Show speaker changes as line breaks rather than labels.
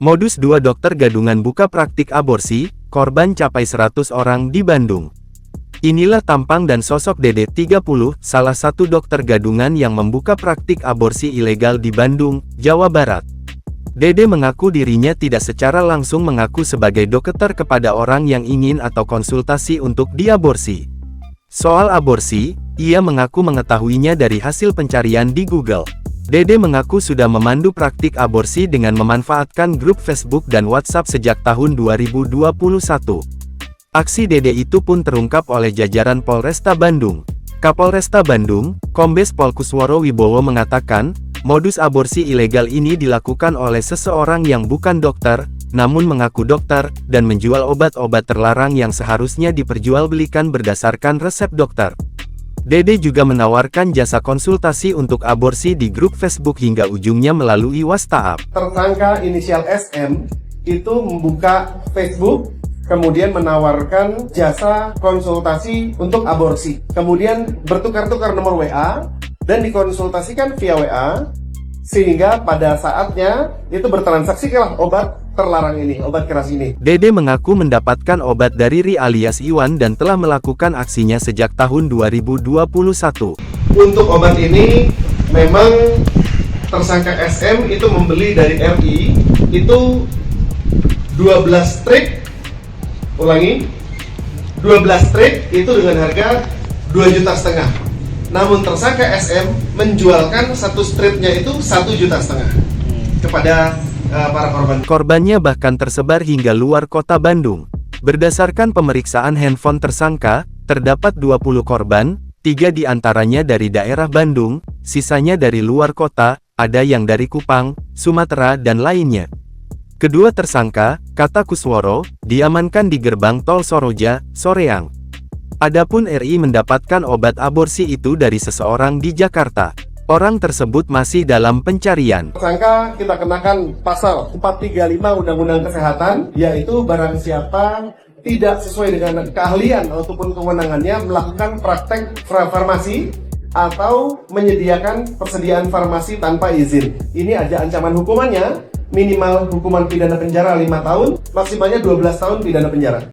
Modus 2 dokter gadungan buka praktik aborsi, korban capai 100 orang di Bandung. Inilah tampang dan sosok Dede 30, salah satu dokter gadungan yang membuka praktik aborsi ilegal di Bandung, Jawa Barat. Dede mengaku dirinya tidak secara langsung mengaku sebagai dokter kepada orang yang ingin atau konsultasi untuk diaborsi. Soal aborsi, ia mengaku mengetahuinya dari hasil pencarian di Google. Dede mengaku sudah memandu praktik aborsi dengan memanfaatkan grup Facebook dan WhatsApp sejak tahun 2021. Aksi Dede itu pun terungkap oleh jajaran Polresta Bandung. Kapolresta Bandung, Kombes Pol Kusworo Wibowo mengatakan, modus aborsi ilegal ini dilakukan oleh seseorang yang bukan dokter, namun mengaku dokter, dan menjual obat-obat terlarang yang seharusnya diperjualbelikan berdasarkan resep dokter. Dede juga menawarkan jasa konsultasi untuk aborsi di grup Facebook hingga ujungnya melalui WhatsApp.
Tersangka inisial SM itu membuka Facebook, kemudian menawarkan jasa konsultasi untuk aborsi. Kemudian bertukar-tukar nomor WA, dan dikonsultasikan via WA, sehingga pada saatnya itu bertransaksilah obat terlarang ini, obat keras ini.
Dede mengaku mendapatkan obat dari Ri alias Iwan dan telah melakukan aksinya sejak tahun 2021.
Untuk obat ini, memang tersangka SM itu membeli dari RI, itu 12 strip, ulangi, 12 strip itu dengan harga 2,5 juta. Namun tersangka SM menjualkan satu stripnya itu 1,5 juta kepada para korban.
Korbannya bahkan tersebar hingga luar kota Bandung. Berdasarkan pemeriksaan handphone tersangka, terdapat 20 korban, 3 diantaranya dari daerah Bandung, sisanya dari luar kota, ada yang dari Kupang, Sumatera dan lainnya. Kedua tersangka, kata Kusworo, diamankan di gerbang tol Soroja, Soreang. Adapun RI mendapatkan obat aborsi itu dari seseorang di Jakarta. Orang tersebut masih dalam pencarian.
Tersangka kita kenakan pasal 435 Undang-Undang Kesehatan, yaitu barang siapa tidak sesuai dengan keahlian ataupun kewenangannya melakukan praktek farmasi atau menyediakan persediaan farmasi tanpa izin. Ini ada ancaman hukumannya, minimal hukuman pidana penjara 5 tahun, maksimalnya 12 tahun pidana penjara.